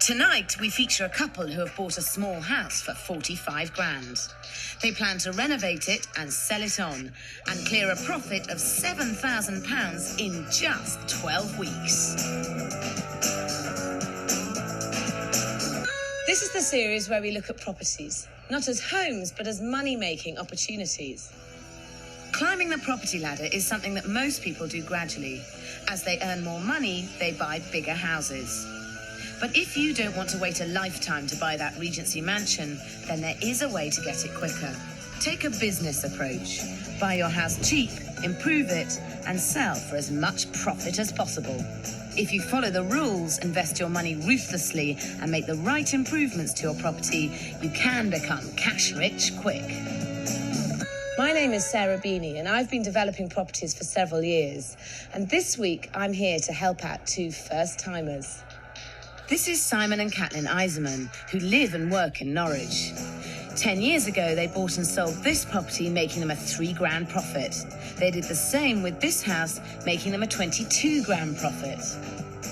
Tonight, we feature a couple who have bought a small house for 45 grand. They plan to renovate it and sell it on and clear a profit of £7,000 in just 12 weeks. This is the series where we look at properties, not as homes, but as money-making opportunities. Climbing the property ladder is something that most people do gradually. As they earn more money, they buy bigger houses. But if you don't want to wait a lifetime to buy that Regency mansion, then there is a way to get it quicker. Take a business approach. Buy your house cheap, improve it, and sell for as much profit as possible. If you follow the rules, invest your money ruthlessly, and make the right improvements to your property, you can become cash rich quick. My name is Beeny, and I've been developing properties for several years. And this week, I'm here to help out two first-timers. This is Simon and Caitlin Eisenmann, who live and work in Norwich. 10 years ago, they bought and sold this property, making them a £3 grand profit. They did the same with this house, making them a £22 grand profit.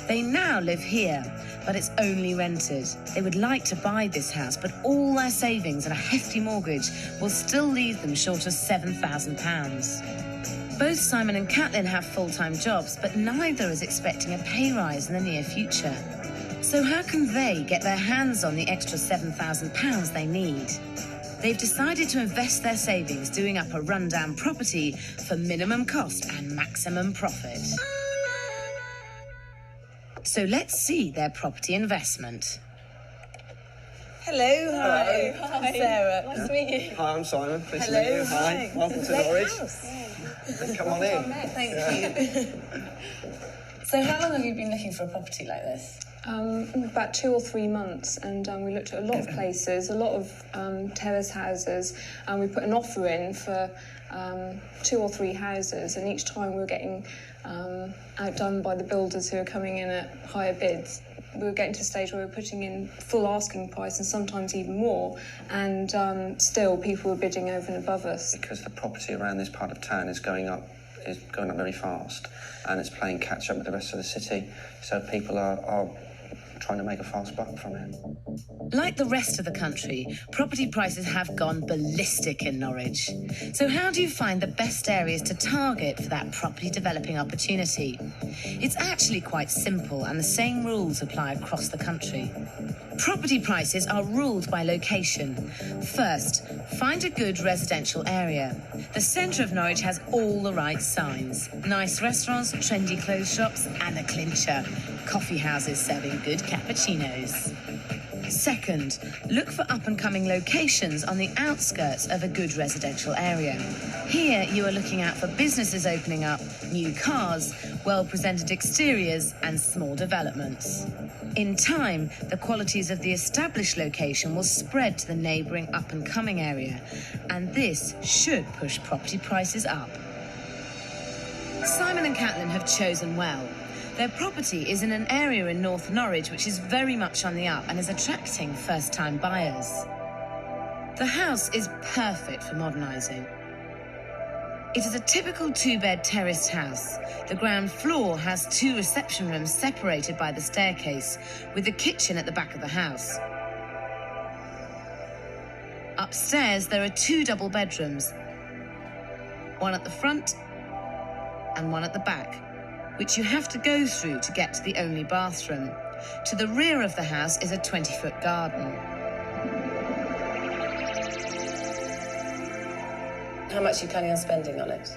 They now live here, but it's only rented. They would like to buy this house, but all their savings and a hefty mortgage will still leave them short of £7,000. Both Simon and Caitlin have full-time jobs, but neither is expecting a pay rise in the near future. So how can they get their hands on the extra £7,000 they need? They've decided to invest their savings doing up a rundown property for minimum cost and maximum profit. So let's see their property investment. Hello, hi. Hi. Sarah. Nice to meet you. Hi, I'm Simon. Pleased Hello. to meet you. Hi. Welcome to Norwich. Come on in. Thank you. So how long have you been looking for a property like this? About 2 or 3 months, and we looked at a lot of places, a lot of terrace houses, and we put an offer in for 2 or 3 houses, and each time we were getting outdone by the builders who are coming in at higher bids. We were getting to a stage where we were putting in full asking price and sometimes even more, and still people were bidding over and above us. Because the property around this part of town is going up very fast, and it's playing catch up with the rest of the city, so people are trying to make a fast buck from it. Like the rest of the country, property prices have gone ballistic in Norwich. So how do you find the best areas to target for that property developing opportunity? It's actually quite simple, and the same rules apply across the country. Property prices are ruled by location. First, find a good residential area. The centre of Norwich has all the right signs. Nice restaurants, trendy clothes shops, and a clincher. Coffee houses serving good cappuccinos. Second, look for up-and-coming locations on the outskirts of a good residential area. Here, you are looking out for businesses opening up, new cars, well-presented exteriors, and small developments. In time, the qualities of the established location will spread to the neighbouring up-and-coming area, and this should push property prices up. Simon and Caitlin have chosen well. Their property is in an area in North Norwich which is very much on the up and is attracting first-time buyers. The house is perfect for modernising. It is a typical 2-bed terraced house. The ground floor has 2 reception rooms separated by the staircase, with the kitchen at the back of the house. Upstairs, there are 2 double bedrooms, one at the front and one at the back, which you have to go through to get to the only bathroom. To the rear of the house is a 20-foot garden. How much are you planning on spending on it?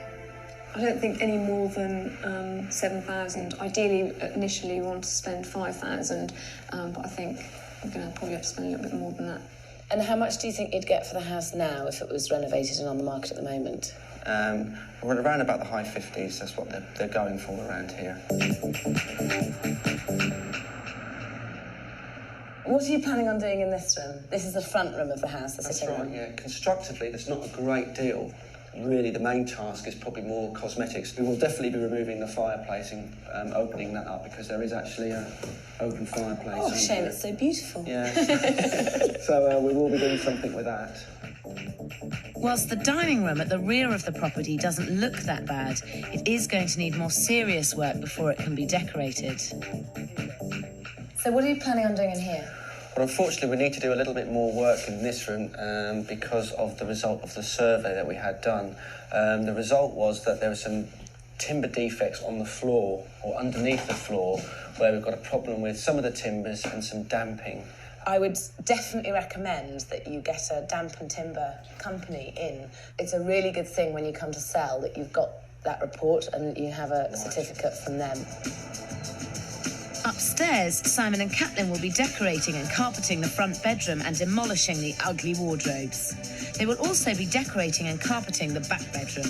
I don't think any more than 7,000. Ideally, initially, we want to spend 5,000, but I think we're going to probably have to spend a little bit more than that. And how much do you think you'd get for the house now if it was renovated and on the market at the moment? We're around about the high 50s. That's what they're going for around here. What are you planning on doing in this room? This is the front room of the house, the That's sitting right, room. yeah. Constructively, there's not a great deal. Really, the main task is probably more cosmetics. We will definitely be removing the fireplace and opening that up, because there is actually an open fireplace. Oh, shame, it's so beautiful. Yeah. So we will be doing something with that. Whilst the dining room at the rear of the property doesn't look that bad, it is going to need more serious work before it can be decorated. So what are you planning on doing in here? But unfortunately, we need to do a little bit more work in this room because of the result of the survey that we had done. The result was that there were some timber defects on the floor or underneath the floor where we've got a problem with some of the timbers and some damping. I would definitely recommend that you get a damp and timber company in. It's a really good thing when you come to sell that you've got that report and you have a certificate from them. Upstairs, Simon and Caitlin will be decorating and carpeting the front bedroom and demolishing the ugly wardrobes. They will also be decorating and carpeting the back bedroom.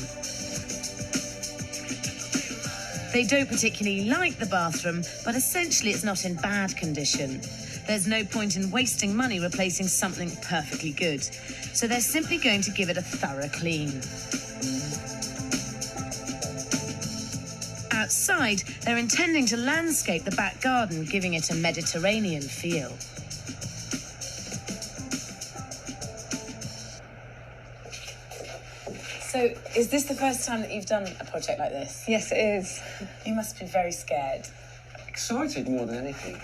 They don't particularly like the bathroom, but essentially it's not in bad condition. There's no point in wasting money replacing something perfectly good, so they're simply going to give it a thorough clean. Outside, they're intending to landscape the back garden, giving it a Mediterranean feel. So, is this the first time that you've done a project like this? Yes, it is. You must be very scared. Excited more than anything,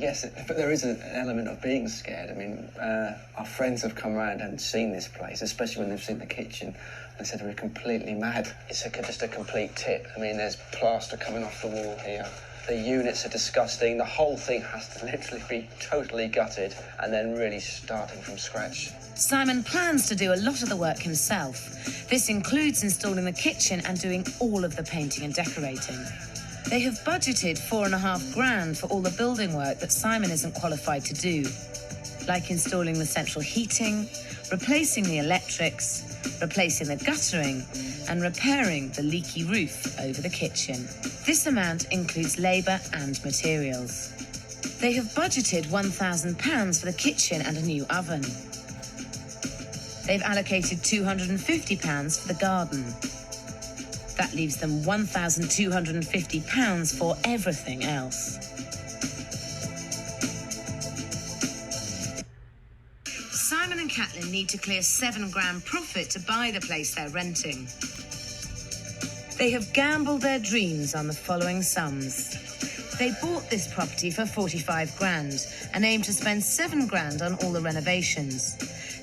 yes, but there is an element of being scared. I mean, our friends have come around and seen this place, especially when they've seen the kitchen, and said we're completely mad. It's just a complete tip. I mean, there's plaster coming off the wall here. The units are disgusting. The whole thing has to literally be totally gutted and then really starting from scratch. Simon plans to do a lot of the work himself. This includes installing the kitchen and doing all of the painting and decorating. They have budgeted £4,500 for all the building work that Simon isn't qualified to do, like installing the central heating, replacing the electrics, replacing the guttering, and repairing the leaky roof over the kitchen. This amount includes labour and materials. They have budgeted £1,000 for the kitchen and a new oven. They've allocated £250 for the garden. That leaves them £1,250 for everything else. Simon and Caitlin need to clear £7,000 profit to buy the place they're renting. They have gambled their dreams on the following sums. They bought this property for £45,000 and aim to spend £7,000 on all the renovations.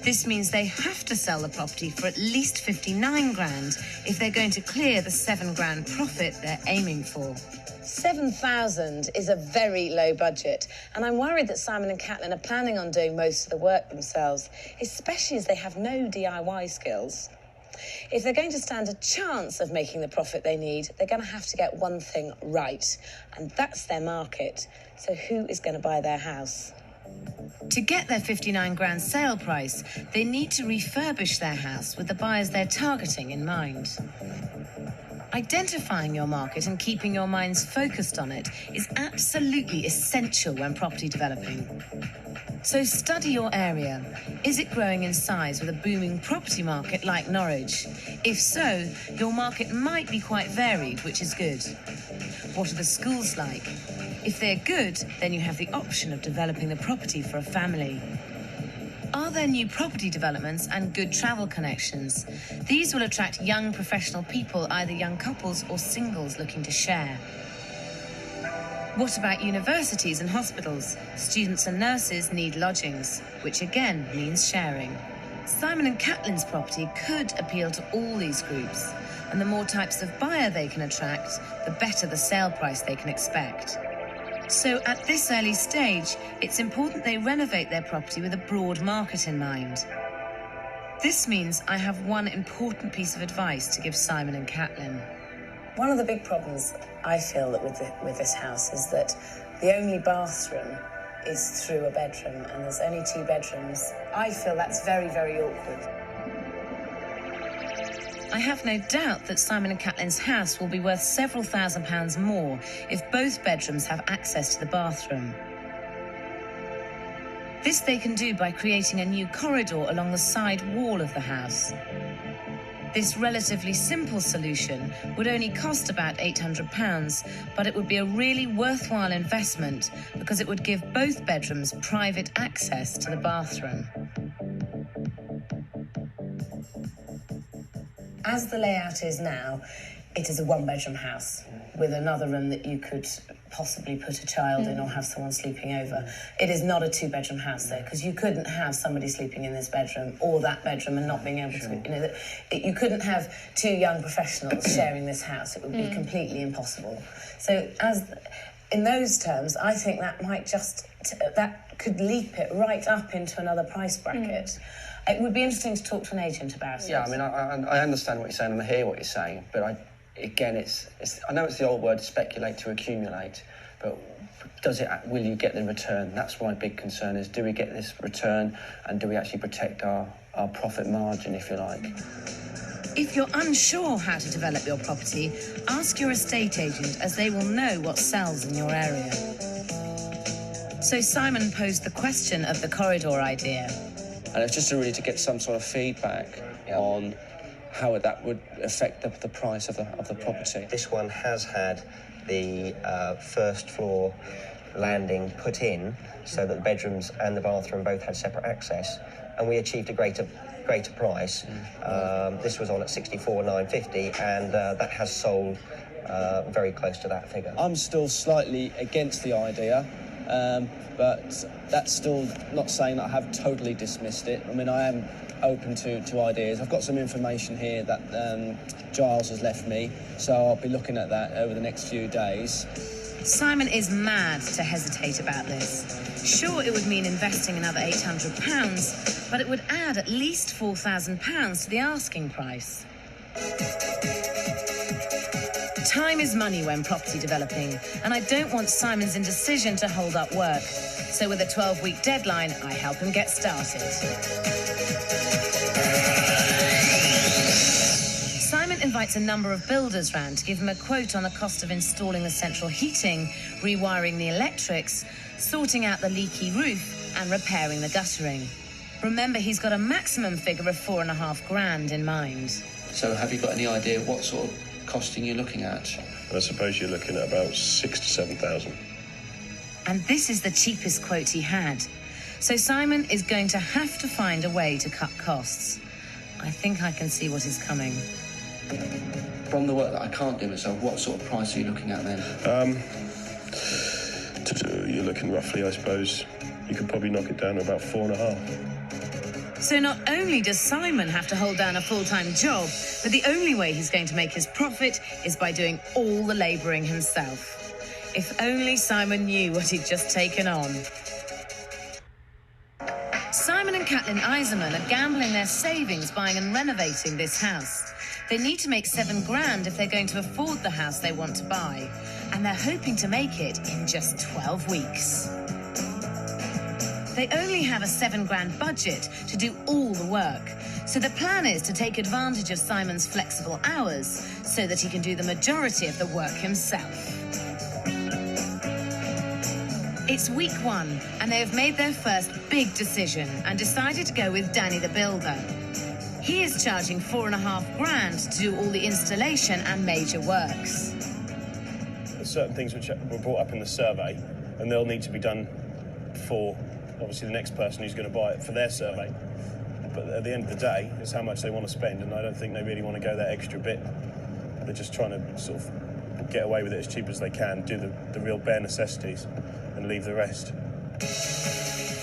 This means they have to sell the property for at least £59,000 if they're going to clear the £7,000 profit they're aiming for. £7,000 is a very low budget, and I'm worried that Simon and Caitlin are planning on doing most of the work themselves, especially as they have no DIY skills. If they're going to stand a chance of making the profit they need, they're going to have to get one thing right, and that's their market. So who is going to buy their house? To get their £59,000 sale price, they need to refurbish their house with the buyers they're targeting in mind. Identifying your market and keeping your minds focused on it is absolutely essential when property developing. So study your area. Is it growing in size with a booming property market like Norwich? If so, your market might be quite varied, which is good. What are the schools like? If they're good, then you have the option of developing the property for a family. Are there new property developments and good travel connections? These will attract young professional people, either young couples or singles looking to share. What about universities and hospitals? Students and nurses need lodgings, which again means sharing. Simon and Caitlin's property could appeal to all these groups, and the more types of buyer they can attract, the better the sale price they can expect. So at this early stage, it's important they renovate their property with a broad market in mind. This means I have one important piece of advice to give Simon and Caitlin. One of the big problems I feel that with this house is that the only bathroom is through a bedroom and there's only 2 bedrooms. I feel that's very, very awkward. I have no doubt that Simon and Caitlin's house will be worth several £1,000s more if both bedrooms have access to the bathroom. This they can do by creating a new corridor along the side wall of the house. This relatively simple solution would only cost about £800, but it would be a really worthwhile investment because it would give both bedrooms private access to the bathroom. As the layout is now, it is a 1-bedroom house with another room that you could possibly put a child in or have someone sleeping over. It is not a two-bedroom house, though, because you couldn't have somebody sleeping in this bedroom or that bedroom and not being able to, you know, you couldn't have two young professionals sharing this house. It would be completely impossible. So in those terms, I think that might that could leap it right up into another price bracket. It would be interesting to talk to an agent about it. Yeah, I mean, I understand what you're saying and I hear what you're saying, but again, I know it's the old word, speculate to accumulate, but will you get the return? That's my big concern is, do we get this return and do we actually protect our profit margin, if you like? If you're unsure how to develop your property, ask your estate agent, as they will know what sells in your area. So Simon posed the question of the corridor idea. And it's just really to get some sort of feedback on how that would affect the price of the property. This one has had the first floor landing put in so that the bedrooms and the bathroom both had separate access, and we achieved a greater price. This was on at 64,950, and that has sold very close to that figure. I'm still slightly against the idea, but that's still not saying that I have totally dismissed it. I mean, I am open to ideas. I've got some information here that Giles has left me, so I'll be looking at that over the next few days. Simon is mad to hesitate about this. Sure, it would mean investing another £800, but it would add at least £4,000 to the asking price. Time is money when property developing, and I don't want Simon's indecision to hold up work. So with a 12-week deadline, I help him get started. Simon invites a number of builders round to give him a quote on the cost of installing the central heating, rewiring the electrics, sorting out the leaky roof and repairing the guttering. Remember, he's got a maximum figure of £4,500 in mind. So have you got any idea what sort of costing you're looking at? I suppose you're looking at about 6,000 to 7,000. And this is the cheapest quote he had. So Simon is going to have to find a way to cut costs. I think I can see what is coming. From the work that I can't do myself, what sort of price are you looking at then? You're looking roughly, I suppose, you could probably knock it down to about 4.5. So not only does Simon have to hold down a full-time job, but the only way he's going to make his profit is by doing all the labouring himself. If only Simon knew what he'd just taken on. Simon and Caitlin Eisenmann are gambling their savings buying and renovating this house. They need to make £7,000 if they're going to afford the house they want to buy, and they're hoping to make it in just 12 weeks. They only have a £7,000 budget to do all the work, so the plan is to take advantage of Simon's flexible hours so that he can do the majority of the work himself. It's week 1, and they have made their first big decision and decided to go with Danny the builder. He is charging £4,500 to do all the installation and major works. There's certain things which were brought up in the survey, and they'll need to be done for, obviously, the next person who's going to buy it for their survey. But at the end of the day, it's how much they want to spend, and I don't think they really want to go that extra bit. They're just trying to sort of get away with it as cheap as they can, do the real bare necessities, and leave the rest.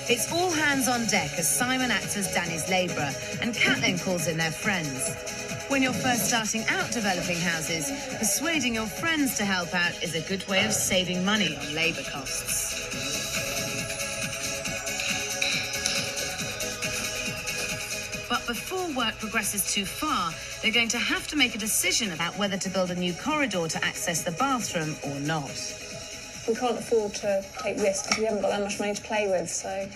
It's all hands on deck as Simon acts as Danny's labourer and Caitlin calls in their friends. When you're first starting out developing houses, persuading your friends to help out is a good way of saving money on labour costs. But before work progresses too far, they're going to have to make a decision about whether to build a new corridor to access the bathroom or not. We can't afford to take risks because we haven't got that much money to play with, so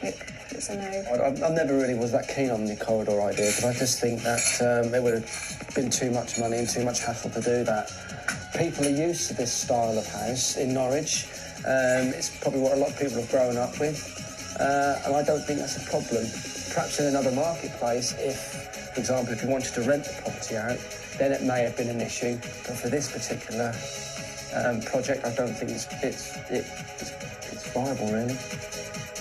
it's a no. I never really was that keen on the corridor idea because I just think that it would have been too much money and too much hassle to do that. People are used to this style of house in Norwich. It's probably what a lot of people have grown up with, and I don't think that's a problem. Perhaps in another marketplace, if, for example, if you wanted to rent the property out, then it may have been an issue. But for this particular project, I don't think it's viable, really.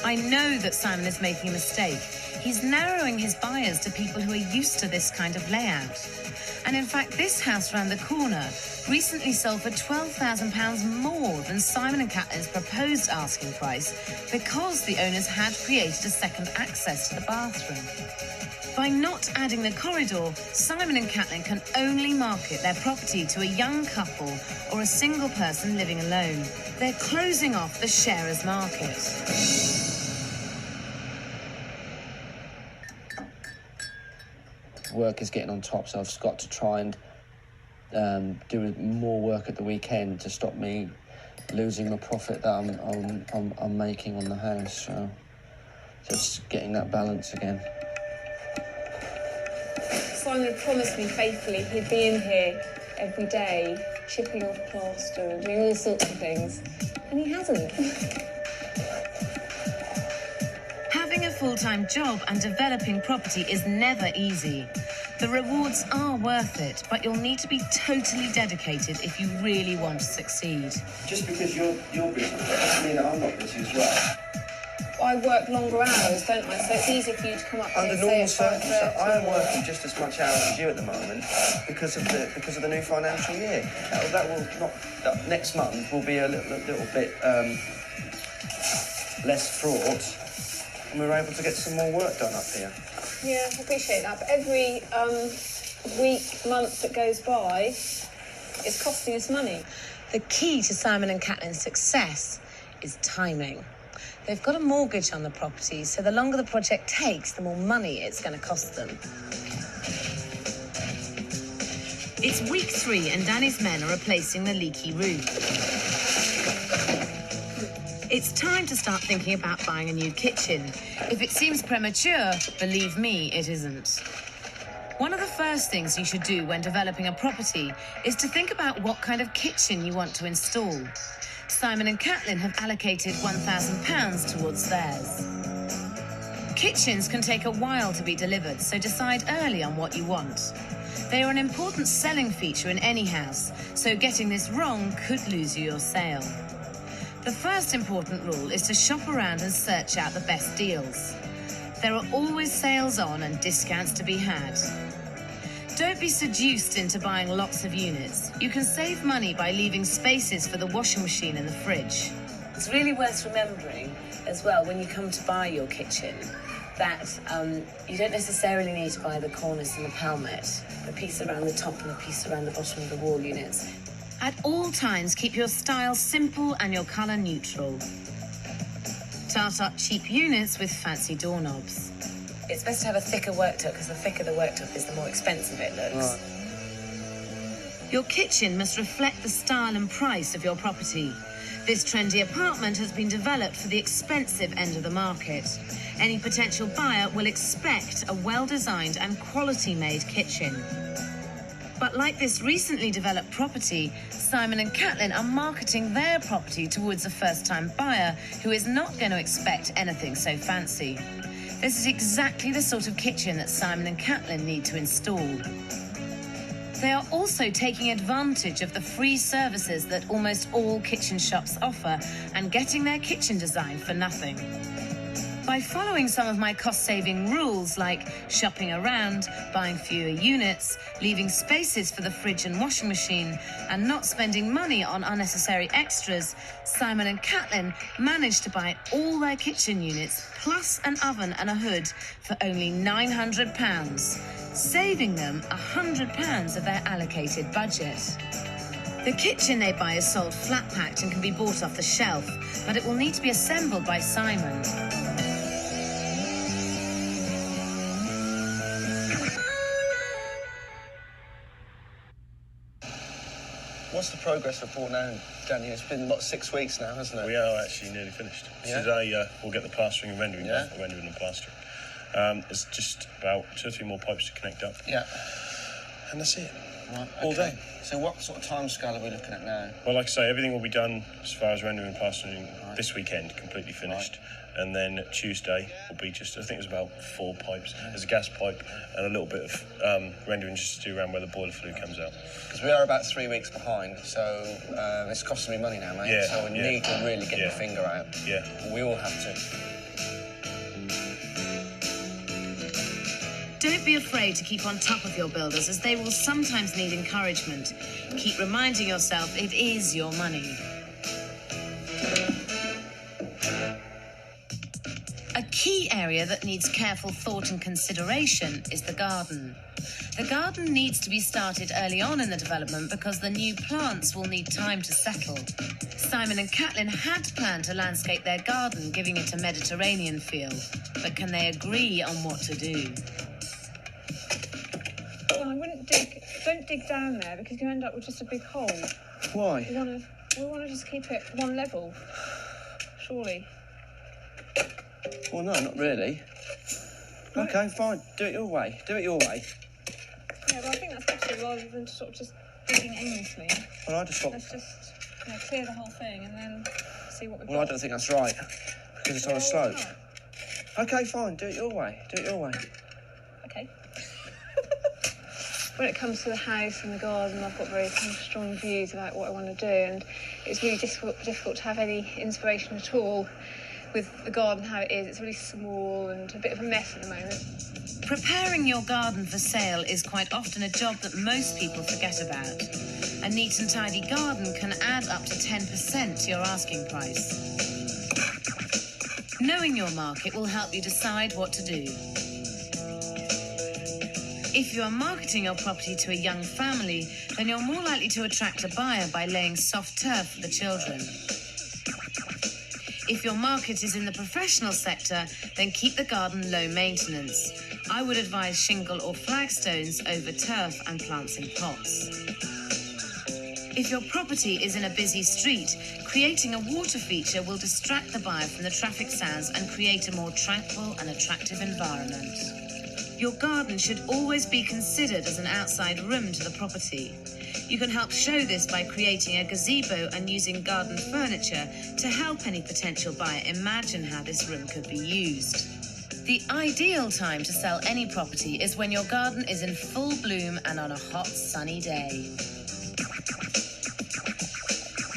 I know that Simon is making a mistake. He's narrowing his buyers to people who are used to this kind of layout. And in fact, this house round the corner recently sold for £12,000 more than Simon and Caitlin's proposed asking price because the owners had created a second access to the bathroom. By not adding the corridor, Simon and Caitlin can only market their property to a young couple or a single person living alone. They're closing off the sharers market. Work is getting on top, so I've got to try and do more work at the weekend to stop me losing the profit that I'm making on the house. So just getting that balance again. Simon promised me faithfully he'd be in here every day, chipping off plaster and doing all sorts of things, and he hasn't. Having a full-time job and developing property is never easy. The rewards are worth it, but you'll need to be totally dedicated if you really want to succeed. Just because you're busy doesn't mean that I'm not busy as well. I work longer hours, don't I? So it's easy for you to come up here Under and normal say it's circumstances, I am working just as much hours as you at the moment because of the new financial year. That next month will be a little bit less fraught, and we're able to get some more work done up here. Yeah, I appreciate that. But every week, month that goes by, it's costing us money. The key to Simon and Caitlin's success is timing. They've got a mortgage on the property, so the longer the project takes, the more money it's going to cost them. It's week 3 and Danny's men are replacing the leaky roof. It's time to start thinking about buying a new kitchen. If it seems premature, believe me, it isn't. One of the first things you should do when developing a property is to think about what kind of kitchen you want to install. Simon and Caitlin have allocated £1,000 towards theirs. Kitchens can take a while to be delivered, so decide early on what you want. They are an important selling feature in any house, so getting this wrong could lose you your sale. The first important rule is to shop around and search out the best deals. There are always sales on and discounts to be had. Don't be seduced into buying lots of units. You can save money by leaving spaces for the washing machine and the fridge. It's really worth remembering as well when you come to buy your kitchen that you don't necessarily need to buy the cornice and the palmet, the piece around the top and the piece around the bottom of the wall units. At all times, keep your style simple and your colour neutral. Tart up cheap units with fancy doorknobs. It's best to have a thicker worktop because the thicker the worktop is, the more expensive it looks. Right. Your kitchen must reflect the style and price of your property. This trendy apartment has been developed for the expensive end of the market. Any potential buyer will expect a well-designed and quality-made kitchen. But like this recently developed property, Simon and Caitlin are marketing their property towards a first-time buyer who is not going to expect anything so fancy. This is exactly the sort of kitchen that Simon and Caitlin need to install. They are also taking advantage of the free services that almost all kitchen shops offer and getting their kitchen designed for nothing. By following some of my cost-saving rules like shopping around, buying fewer units, leaving spaces for the fridge and washing machine, and not spending money on unnecessary extras, Simon and Caitlin managed to buy all their kitchen units plus an oven and a hood for only £900, saving them £100 of their allocated budget. The kitchen they buy is sold flat-packed and can be bought off the shelf, but it will need to be assembled by Simon. What's the progress report now, Danny? It's been, 6 weeks now, hasn't it? We are actually nearly finished. Yeah? Today we'll get the plastering and rendering Yeah? done, the rendering and plastering. It's just about 2 or 3 more pipes to connect up. Yeah. And that's it. Right, All okay. day. So what sort of timescale are we looking at now? Well, like I say, everything will be done as far as rendering and plastering this weekend, completely finished. Right. And then Tuesday will be just, I think it was about 4 pipes. There's a gas pipe and a little bit of rendering just to do around where the boiler fluid comes out. Because we are about 3 weeks behind, so it's costing me money now, mate. Yeah, So we yeah. need to really get Yeah. the finger out. Yeah. We all have to. Don't be afraid to keep on top of your builders, as they will sometimes need encouragement. Keep reminding yourself it is your money. A key area that needs careful thought and consideration is the garden. The garden needs to be started early on in the development because the new plants will need time to settle. Simon and Caitlin had planned to landscape their garden, giving it a Mediterranean feel. But can they agree on what to do? Well, I wouldn't dig. Don't dig down there because you end up with just a big hole. Why? We want to just keep it one level. Surely. Well, no, not really. Okay, fine. Do it your way. Do it your way. Yeah, well, I think that's better rather than sort of just digging aimlessly. Well, I just thought... Let's just clear the whole thing and then see what we've got. Well, I don't think that's right because it's on a slope. Right. Okay, fine. Do it your way. Do it your way. Okay. When it comes to the house and the garden, I've got very kind of strong views about what I want to do, and it's really difficult to have any inspiration at all with the garden how it is. It's really small and a bit of a mess at the moment. Preparing your garden for sale is quite often a job that most people forget about. A neat and tidy garden can add up to 10% to your asking price. Knowing your market will help you decide what to do. If you are marketing your property to a young family, then you're more likely to attract a buyer by laying soft turf for the children. If your market is in the professional sector, then keep the garden low maintenance. I would advise shingle or flagstones over turf and plants in pots. If your property is in a busy street, creating a water feature will distract the buyer from the traffic sounds and create a more tranquil and attractive environment. Your garden should always be considered as an outside room to the property. You can help show this by creating a gazebo and using garden furniture to help any potential buyer imagine how this room could be used. The ideal time to sell any property is when your garden is in full bloom and on a hot, sunny day.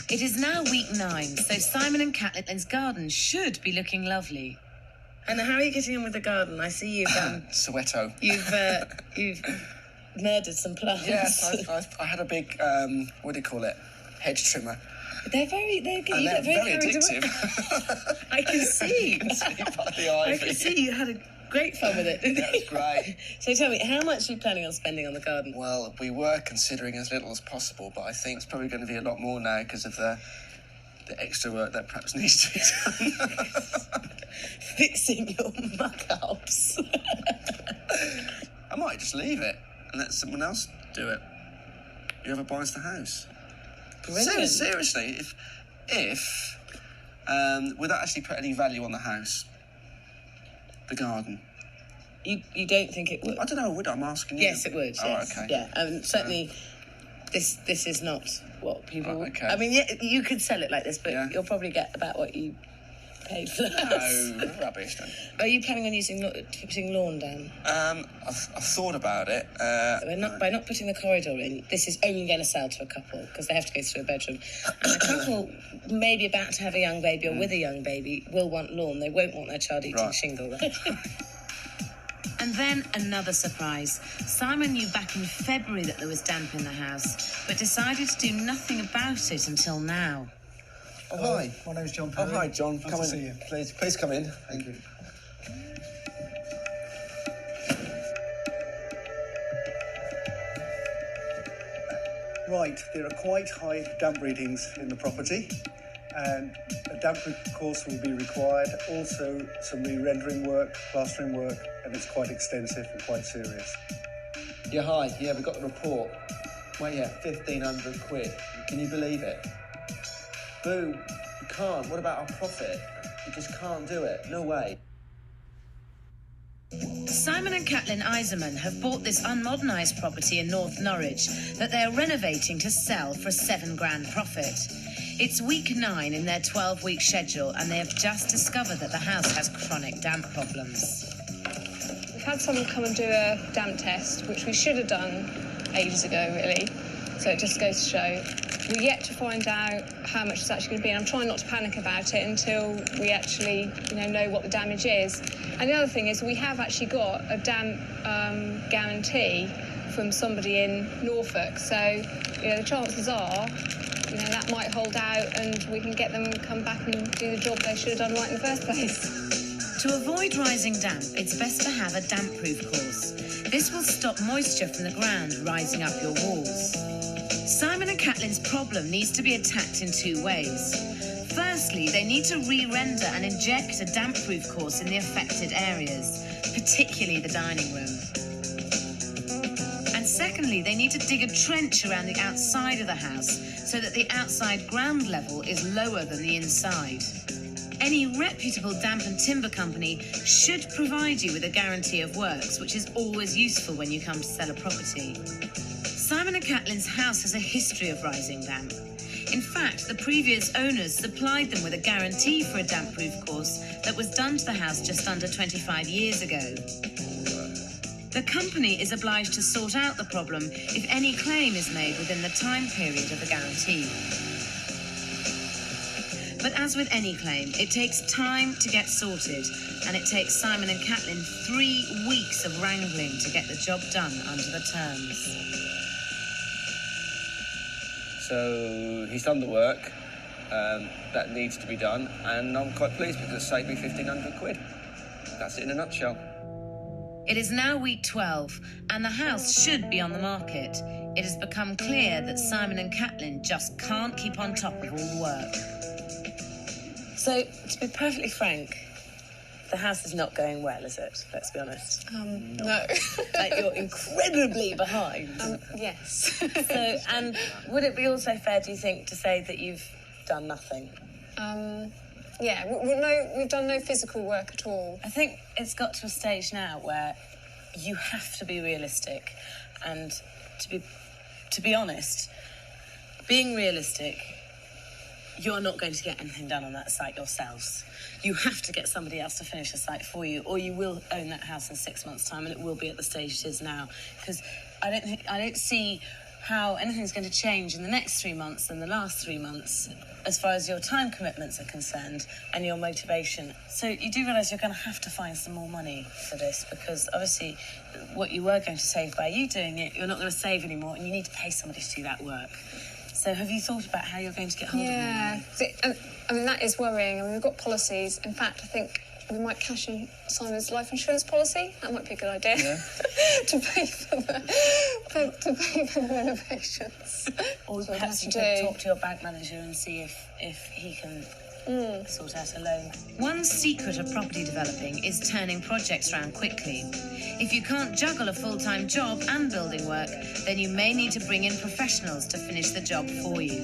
It is now week 9, so Simon and Caitlin's garden should be looking lovely. And how are you getting on with the garden? I see you've Soweto. You've murdered some plants. Yes, I had a big what do you call it? Hedge trimmer. They're very addictive. I can see. I can see you had a great fun with it. That was great. So tell me, how much are you planning on spending on the garden? Well, we were considering as little as possible, but I think it's probably going to be a lot more now because of the extra work that perhaps needs to be done. Fixing your muck-ups. I might just leave it and let someone else do it. Whoever buys the house. Brilliant. Seriously, if without actually putting any value on the house, the garden. You don't think it would? I don't know, would I? I'm asking you. Yes, it would. Oh, yes. okay. Yeah, certainly. This is not what people. Right, okay. I mean, yeah, you could sell it like this, but Yeah. you'll probably get about what you paid for the house. No, rubbish then. Are you planning on putting lawn down? I've thought about it. By not putting the corridor in, this is only going to sell to a couple because they have to go through a bedroom. And a couple, maybe about to have a young baby or with a young baby, will want lawn. They won't want their child eating shingle. And then another surprise. Simon knew back in February that there was damp in the house, but decided to do nothing about it until now. Oh, hi. My name's John Oh, Perry. hi, John. Nice Come to in. see you. Please come in. Thank you. Right, there are quite high damp readings in the property, and a damp course will be required. Also, some re-rendering work, plastering work, and it's quite extensive and quite serious. Yeah, hi. Yeah, we got the report. Well, yeah, 1,500 quid. Can you believe it? Boo. You can't. What about our profit? You just can't do it. No way. Simon and Caitlin Eisenmann have bought this unmodernised property in North Norwich that they are renovating to sell for a £7,000 profit. It's week 9 in their 12-week schedule, and they have just discovered that the house has chronic damp problems. We've had someone come and do a damp test, which we should have done ages ago, really. So it just goes to show we're yet to find out how much it's actually going to be, and I'm trying not to panic about it until we actually, know what the damage is. And the other thing is we have actually got a damp guarantee from somebody in Norfolk, so the chances are, that might hold out, and we can get them come back and do the job they should have done right in the first place. To avoid rising damp, it's best to have a damp-proof course. This will stop moisture from the ground rising up your walls. Simon and Caitlin's problem needs to be attacked in two ways. Firstly, they need to re-render and inject a damp-proof course in the affected areas, particularly the dining room. And secondly, they need to dig a trench around the outside of the house so that the outside ground level is lower than the inside. Any reputable damp and timber company should provide you with a guarantee of works, which is always useful when you come to sell a property. Simon and Caitlin's house has a history of rising damp. In fact, the previous owners supplied them with a guarantee for a damp-proof course that was done to the house just under 25 years ago. The company is obliged to sort out the problem if any claim is made within the time period of the guarantee. But as with any claim, it takes time to get sorted, and it takes Simon and Caitlin 3 weeks of wrangling to get the job done under the terms. So he's done the work that needs to be done, and I'm quite pleased because it's saved me 1,500 quid. That's it in a nutshell. It is now week 12, and the house should be on the market. It has become clear that Simon and Caitlin just can't keep on top of all the work. So, to be perfectly frank, the house is not going well, is it? Let's be honest. No. Like, you're incredibly behind. Yes. So, and would it be also fair, do you think, to say that you've done nothing? Yeah, we've done no physical work at all. I think it's got to a stage now where you have to be realistic, and to be honest, being realistic, you're not going to get anything done on that site yourselves. You have to get somebody else to finish the site for you, or you will own that house in 6 months' time, and it will be at the stage it is now. Because I don't see how anything's going to change in the next 3 months than the last 3 months, as far as your time commitments are concerned and your motivation. So you do realise you're going to have to find some more money for this, because obviously what you were going to save by you doing it, you're not going to save anymore, and you need to pay somebody to do that work. So have you thought about how you're going to get hold of more money? Yeah, I mean, that is worrying. I mean, we've got policies. In fact, I think we might cash in Simon's life insurance policy. That might be a good idea. Yeah. to pay for the renovations. Or perhaps you could talk to your bank manager and see if he can sort out a loan. One secret of property developing is turning projects around quickly. If you can't juggle a full-time job and building work, then you may need to bring in professionals to finish the job for you.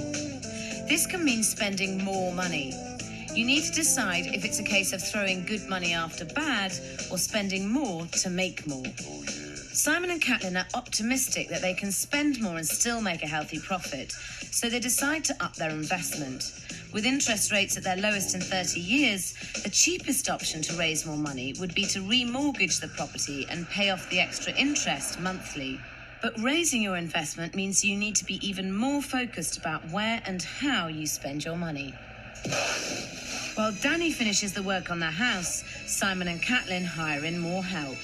This can mean spending more money. You need to decide if it's a case of throwing good money after bad or spending more to make more. Simon and Caitlin are optimistic that they can spend more and still make a healthy profit, so they decide to up their investment. With interest rates at their lowest in 30 years, the cheapest option to raise more money would be to remortgage the property and pay off the extra interest monthly. But raising your investment means you need to be even more focused about where and how you spend your money. While Danny finishes the work on their house, Simon and Caitlin hire in more help.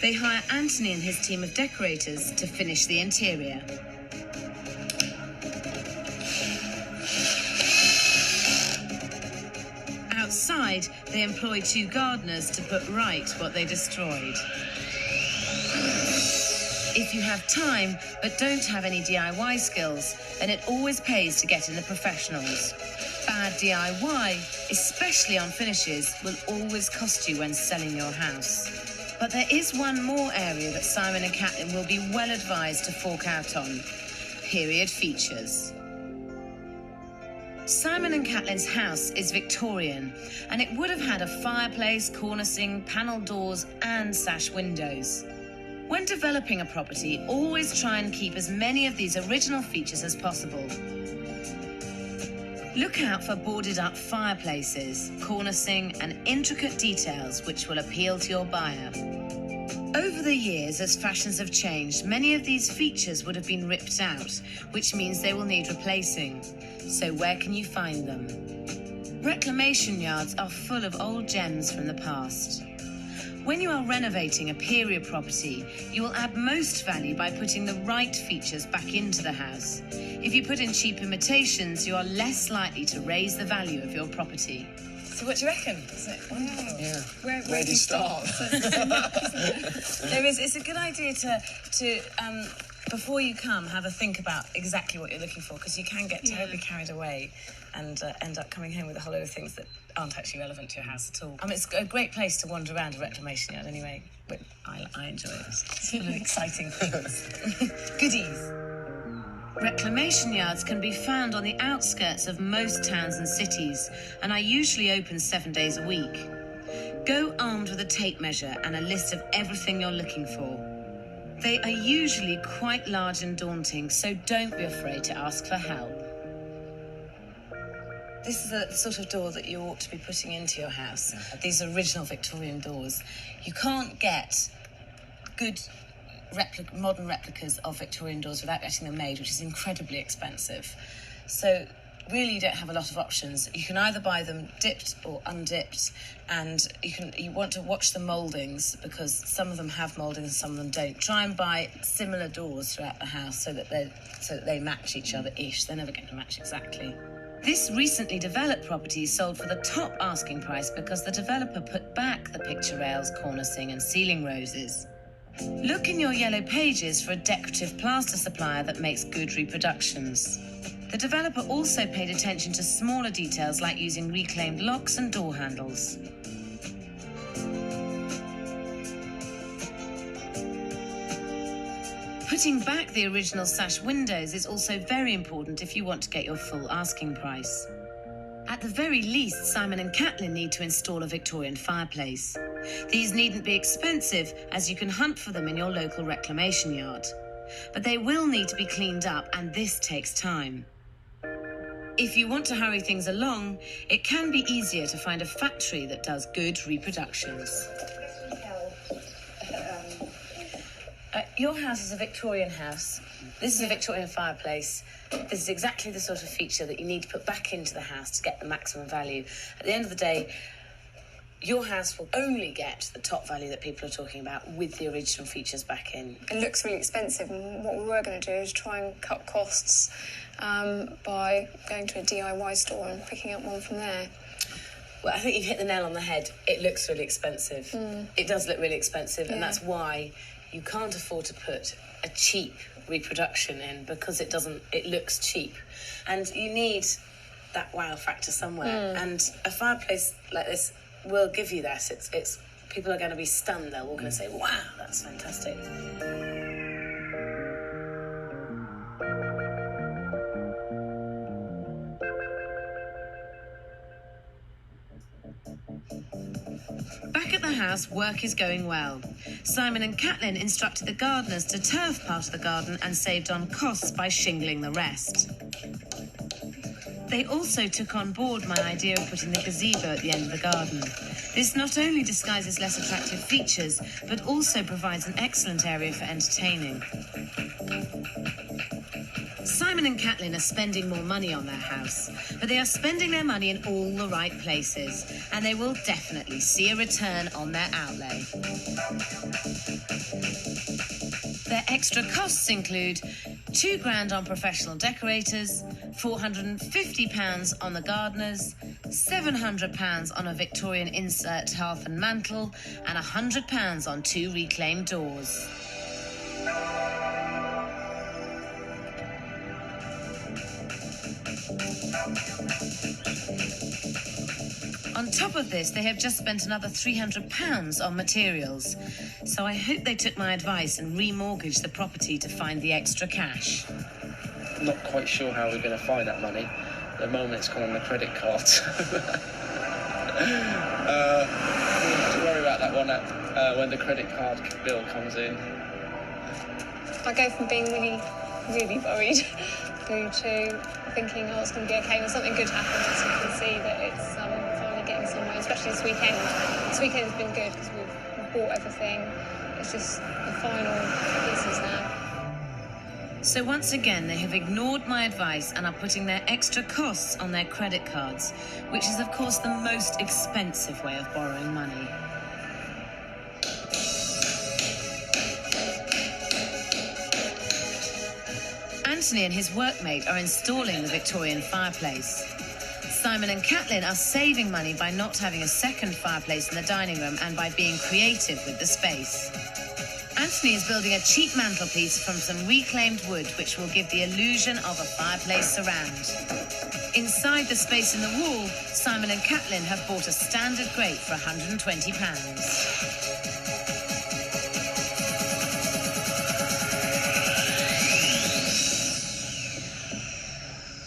They hire Anthony and his team of decorators to finish the interior. Outside, they employ 2 gardeners to put right what they destroyed. If you have time, but don't have any DIY skills, then it always pays to get in the professionals. Bad DIY, especially on finishes, will always cost you when selling your house. But there is one more area that Simon and Caitlin will be well advised to fork out on: period features. Simon and Caitlin's house is Victorian, and it would have had a fireplace, cornicing, panel doors, and sash windows. When developing a property, always try and keep as many of these original features as possible. Look out for boarded-up fireplaces, cornicing, and intricate details which will appeal to your buyer. Over the years, as fashions have changed, many of these features would have been ripped out, which means they will need replacing. So where can you find them? Reclamation yards are full of old gems from the past. When you are renovating a period property, you will add most value by putting the right features back into the house. If you put in cheap imitations, you are less likely to raise the value of your property. So what do you reckon? Yeah. Where do you start? It's a good idea to before you come, have a think about exactly what you're looking for, because you can get terribly carried away and end up coming home with a whole load of things that aren't actually relevant to your house at all. It's a great place to wander around a reclamation yard anyway, but I enjoy it. It's full of exciting things. Goodies. Reclamation yards can be found on the outskirts of most towns and cities and are usually open 7 days a week. Go armed with a tape measure and a list of everything you're looking for. They are usually quite large and daunting, so don't be afraid to ask for help. This is the sort of door that you ought to be putting into your house. These original Victorian doors. You can't get good modern replicas of Victorian doors without getting them made, which is incredibly expensive. So really you don't have a lot of options. You can either buy them dipped or undipped, and you want to watch the mouldings, because some of them have mouldings and some of them don't. Try and buy similar doors throughout the house so that they match each other-ish. They're never going to match exactly. This recently developed property sold for the top asking price because the developer put back the picture rails, cornicing and ceiling roses. Look in your yellow pages for a decorative plaster supplier that makes good reproductions. The developer also paid attention to smaller details like using reclaimed locks and door handles. Putting back the original sash windows is also very important if you want to get your full asking price. At the very least, Simon and Caitlin need to install a Victorian fireplace. These needn't be expensive, as you can hunt for them in your local reclamation yard. But they will need to be cleaned up, and this takes time. If you want to hurry things along, it can be easier to find a factory that does good reproductions. Your house is a Victorian house. This is a Victorian fireplace. This is exactly the sort of feature that you need to put back into the house to get the maximum value. At the end of the day, your house will only get the top value that people are talking about with the original features back in. It looks really expensive, and what we were going to do is try and cut costs by going to a DIY store and picking up one from there. Well, I think you've hit the nail on the head. It looks really expensive. It does look really expensive, and that's why you can't afford to put a cheap reproduction in, because it looks cheap. And you need that wow factor somewhere. And a fireplace like this will give you that. It's people are going to be stunned. They're all going to say, wow, that's fantastic. Back at the house, work is going well. Simon and Caitlin instructed the gardeners to turf part of the garden and saved on costs by shingling the rest. They also took on board my idea of putting the gazebo at the end of the garden. This not only disguises less attractive features, but also provides an excellent area for entertaining. Simon and Caitlin are spending more money on their house, but they are spending their money in all the right places, and they will definitely see a return on their outlay. Their extra costs include £2,000 on professional decorators, £450 on the gardeners, £700 on a Victorian insert hearth and mantle, and £100 on 2 reclaimed doors. On top of this, they have just spent another £300 on materials. So I hope they took my advice and remortgaged the property to find the extra cash. Not quite sure how we're going to find that money. At the moment, it's gone on the credit cards. We have to worry about that one when the credit card bill comes in. I go from being really, really worried through to thinking, oh, it's going to be okay when something good happens. You can see that it's finally getting somewhere, especially this weekend. This weekend's been good because we've bought everything. It's just the final pieces now. So once again, they have ignored my advice and are putting their extra costs on their credit cards, which is, of course, the most expensive way of borrowing money. Anthony and his workmate are installing the Victorian fireplace. Simon and Caitlin are saving money by not having a second fireplace in the dining room and by being creative with the space. Anthony is building a cheap mantelpiece from some reclaimed wood which will give the illusion of a fireplace surround. Inside the space in the wall, Simon and Caitlin have bought a standard grate for £120.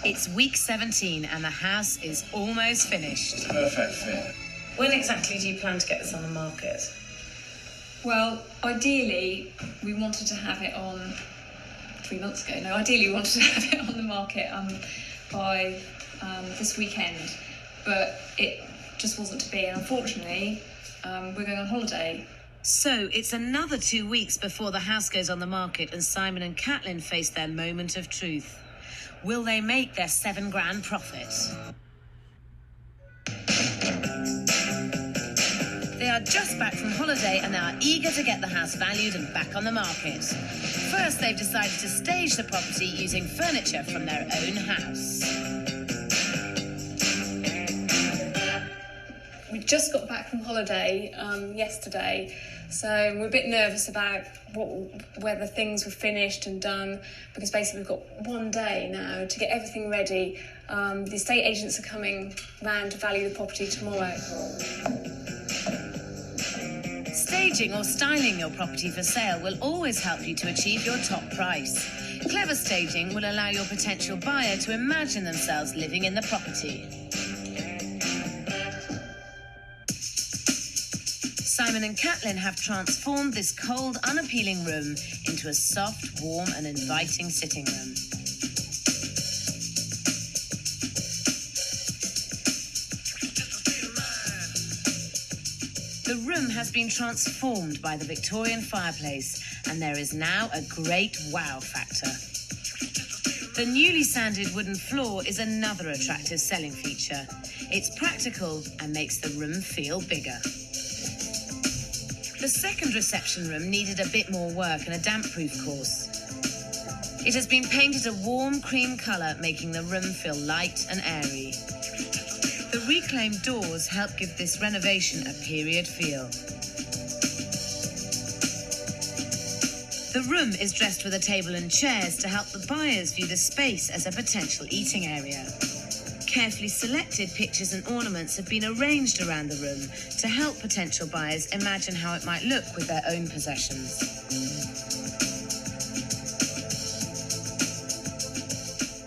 It's week 17 and the house is almost finished. Perfect fit. When exactly do you plan to get this on the market? Well, ideally, we wanted to have it on 3 months ago. No, ideally, we wanted to have it on the market by this weekend, but it just wasn't to be. And unfortunately, we're going on holiday. So it's another 2 weeks before the house goes on the market and Simon and Caitlin face their moment of truth. Will they make their £7,000 profit? They are just back from holiday and they are eager to get the house valued and back on the market. First, they've decided to stage the property using furniture from their own house. We just got back from holiday yesterday, so we're a bit nervous about whether things were finished and done, because basically we've got 1 day now to get everything ready. The estate agents are coming round to value the property tomorrow. Staging or styling your property for sale will always help you to achieve your top price. Clever staging will allow your potential buyer to imagine themselves living in the property. Simon and Caitlin have transformed this cold, unappealing room into a soft, warm and inviting sitting room. The room has been transformed by the Victorian fireplace and there is now a great wow factor. The newly sanded wooden floor is another attractive selling feature. It's practical and makes the room feel bigger. The second reception room needed a bit more work and a damp-proof course. It has been painted a warm cream colour, making the room feel light and airy. The reclaimed doors help give this renovation a period feel. The room is dressed with a table and chairs to help the buyers view the space as a potential eating area. Carefully selected pictures and ornaments have been arranged around the room to help potential buyers imagine how it might look with their own possessions.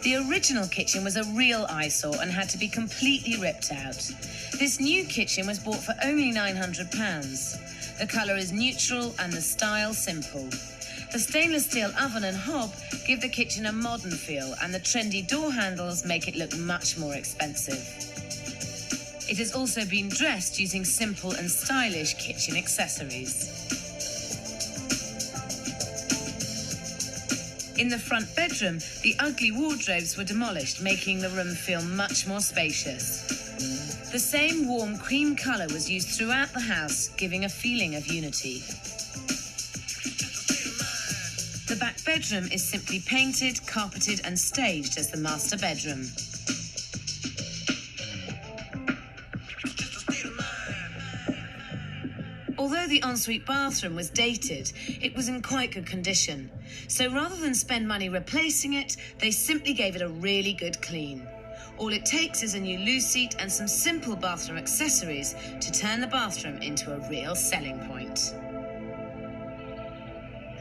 The original kitchen was a real eyesore and had to be completely ripped out. This new kitchen was bought for only £900. The colour is neutral and the style simple. The stainless steel oven and hob give the kitchen a modern feel, and the trendy door handles make it look much more expensive. It has also been dressed using simple and stylish kitchen accessories. In the front bedroom, the ugly wardrobes were demolished, making the room feel much more spacious. The same warm cream colour was used throughout the house, giving a feeling of unity. The back bedroom is simply painted, carpeted and staged as the master bedroom. Although the ensuite bathroom was dated, it was in quite good condition. So rather than spend money replacing it, they simply gave it a really good clean. All it takes is a new loo seat and some simple bathroom accessories to turn the bathroom into a real selling point.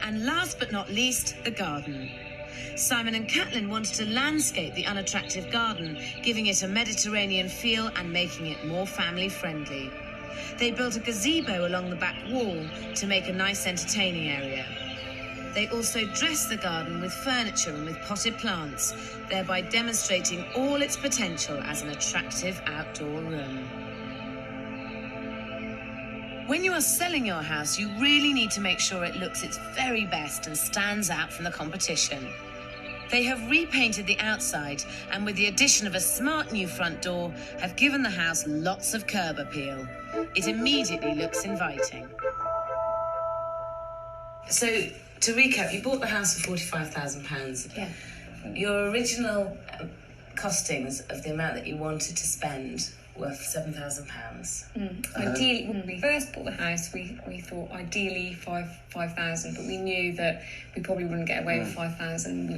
And last but not least, the garden. Simon and Caitlin wanted to landscape the unattractive garden, giving it a Mediterranean feel and making it more family-friendly. They built a gazebo along the back wall to make a nice entertaining area. They also dressed the garden with furniture and with potted plants, thereby demonstrating all its potential as an attractive outdoor room. When you are selling your house, you really need to make sure it looks its very best and stands out from the competition. They have repainted the outside and with the addition of a smart new front door have given the house lots of curb appeal. It immediately looks inviting. So, to recap, you bought the house for £45,000. Yeah. Your original costings of the amount that you wanted to spend were £7,000. Ideally, when we first bought the house, we thought ideally 5,000, but we knew that we probably wouldn't get away with 5,000. We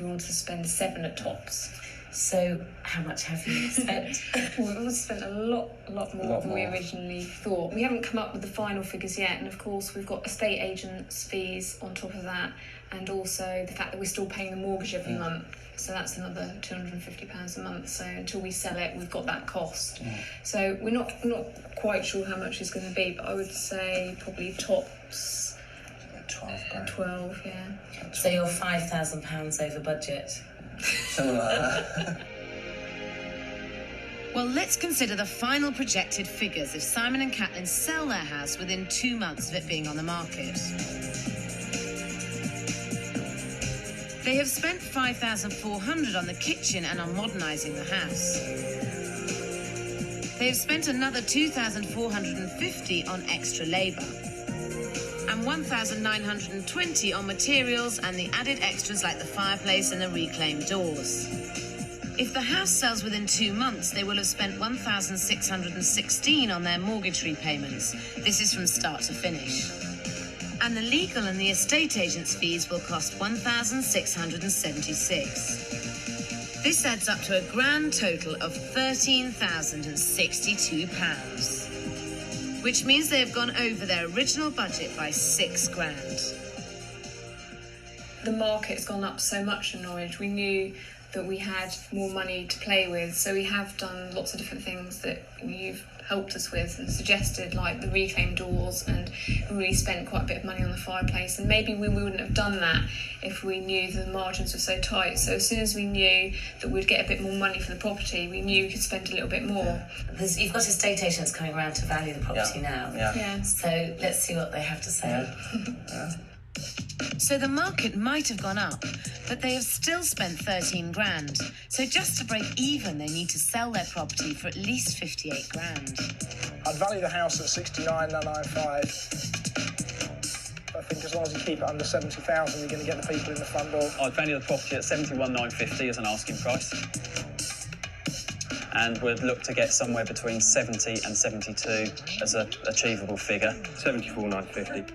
wanted to spend 7 at tops. So, how much have you spent? We've spent a lot more than we originally thought. We haven't come up with the final figures yet, and of course we've got estate agents' fees on top of that, and also the fact that we're still paying the mortgage every month. So that's another £250 a month. So until we sell it, we've got that cost. So we're not quite sure how much it's going to be, but I would say probably tops 12, yeah. So you're £5,000 over budget. Something like that. Well, let's consider the final projected figures if Simon and Caitlin sell their house within 2 months of it being on the market. They have spent £5,400 on the kitchen and on modernising the house. They have spent another £2,450 on extra labour and £1,920 on materials and the added extras like the fireplace and the reclaimed doors. If the house sells within 2 months, they will have spent £1,616 on their mortgage repayments. This is from start to finish. And the legal and the estate agent's fees will cost £1,676. This adds up to a grand total of £13,062, which means they have gone over their original budget by £6,000. The market's gone up so much in Norwich. We knew that we had more money to play with, so we have done lots of different things that you've helped us with and suggested, like the reclaimed doors, and we really spent quite a bit of money on the fireplace, and maybe we wouldn't have done that if we knew the margins were so tight. So as soon as we knew that we'd get a bit more money for the property, we knew we could spend a little bit more. You've got estate agents coming around to value the property now. Yeah. So let's see what they have to say. So the market might have gone up, but they have still spent £13,000. So just to break even, they need to sell their property for at least £58,000. I'd value the house at 69,995. I think as long as you keep it under 70,000, you're going to get the people in the front door. I'd value the property at 71,950 as an asking price, and would look to get somewhere between 70 and 72 as an achievable figure. 74,950.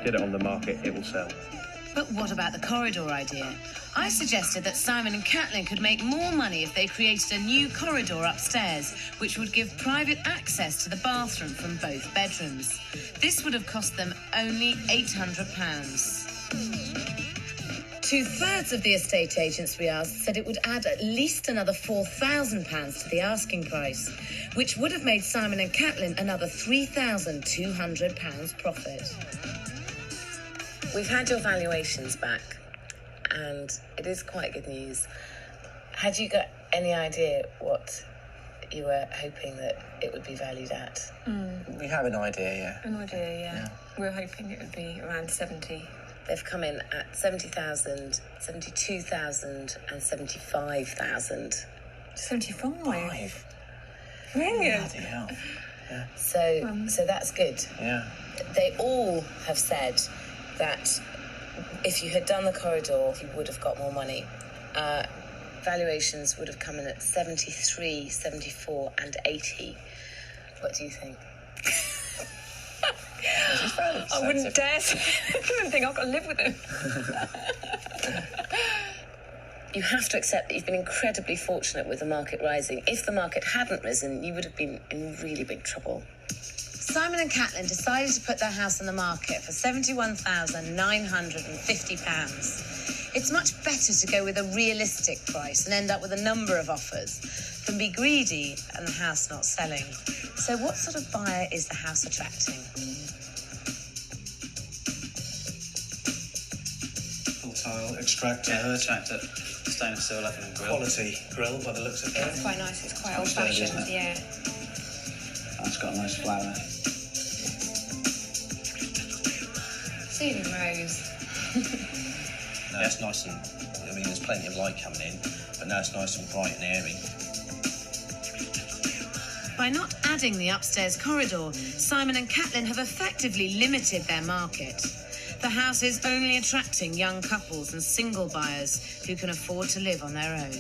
Get it on the market, it will sell. But what about the corridor idea? I suggested that Simon and Caitlin could make more money if they created a new corridor upstairs, which would give private access to the bathroom from both bedrooms. This would have cost them only £800. 2/3 of the estate agents we asked said it would add at least another £4,000 to the asking price, which would have made Simon and Caitlin another £3,200 profit. We've had your valuations back, and it is quite good news. Had you got any idea what you were hoping that it would be valued at? We have an idea, yeah. An idea, yeah. We're hoping it would be around 70. They've come in at 70,000, 72,000 and 75,000. 75? Brilliant. Bloody hell. So that's good. Yeah. They all have said that if you had done the corridor, you would have got more money. Valuations would have come in at 73, 74 and 80. What do you think? I wouldn't dare say anything. I've got to live with him. You have to accept that you've been incredibly fortunate with the market rising. If the market hadn't risen, you would have been in really big trouble. Simon and Caitlin decided to put their house on the market for £71,950. It's much better to go with a realistic price and end up with a number of offers than be greedy and the house not selling. So what sort of buyer is the house attracting? Full tile extractor. Yeah, extractor. Stainless steel oven and grill. Quality grill by the looks of it. It's quite nice. It's quite old-fashioned, yeah. It's got a nice flower. Ceiling rose. No, it's nice and, I mean, there's plenty of light coming in, but now it's nice and bright and airy. By not adding the upstairs corridor, Simon and Caitlin have effectively limited their market. The house is only attracting young couples and single buyers who can afford to live on their own.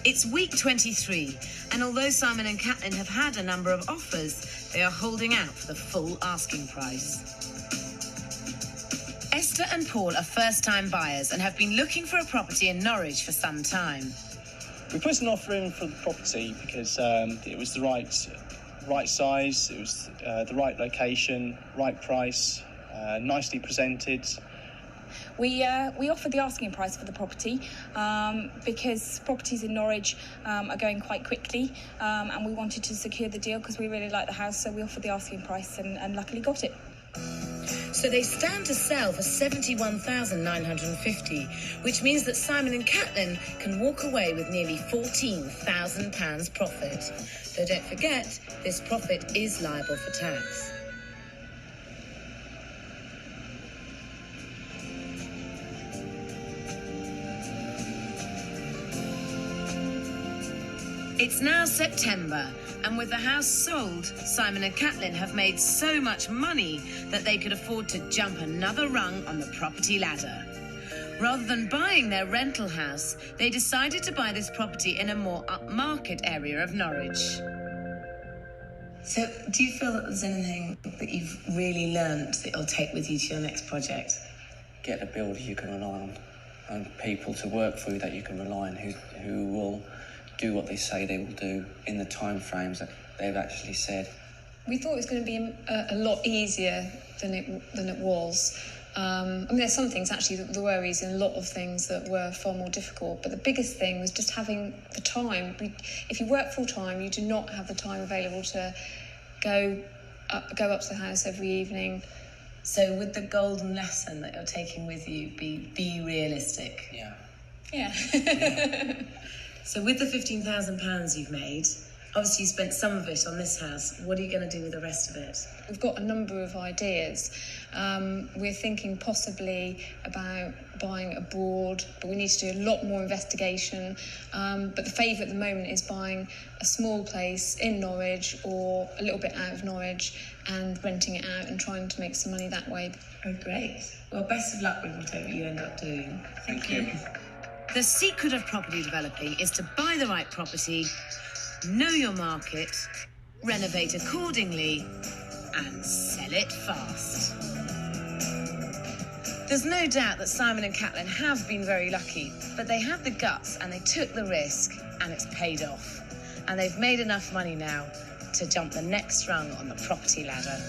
It's week 23, and although Simon and Caitlin have had a number of offers, they are holding out for the full asking price. Esther and Paul are first-time buyers and have been looking for a property in Norwich for some time. We put an offer in for the property because it was the right size, it was the right location, right price, nicely presented. We offered the asking price for the property because properties in Norwich are going quite quickly, and we wanted to secure the deal because we really like the house, so we offered the asking price and luckily got it. So they stand to sell for $71,950, which means that Simon and Caitlin can walk away with nearly £14,000 profit. Though don't forget, this profit is liable for tax. It's now September, and with the house sold, Simon and Caitlin have made so much money that they could afford to jump another rung on the property ladder. Rather than buying their rental house, they decided to buy this property in a more upmarket area of Norwich. So, do you feel that there's anything that you've really learnt that you'll take with you to your next project? Get a builder you can rely on, and people to work for you that you can rely on, who will do what they say they will do in the time frames that they've actually said. We thought it was going to be a lot easier than it was. I mean, there's some things actually that there were easy, and a lot of things that were far more difficult. But the biggest thing was just having the time. If you work full time, you do not have the time available to go up to the house every evening. So, would the golden lesson that you're taking with you be realistic? Yeah. So with the £15,000 you've made, obviously you spent some of it on this house. What are you going to do with the rest of it? We've got a number of ideas. We're thinking possibly about buying abroad, but we need to do a lot more investigation. But the favourite at the moment is buying a small place in Norwich or a little bit out of Norwich and renting it out and trying to make some money that way. Oh, great. Well, best of luck with whatever you end up doing. Thank you. The secret of property developing is to buy the right property, know your market, renovate accordingly, and sell it fast. There's no doubt that Simon and Caitlin have been very lucky, but they had the guts and they took the risk, and it's paid off. And they've made enough money now to jump the next rung on the property ladder.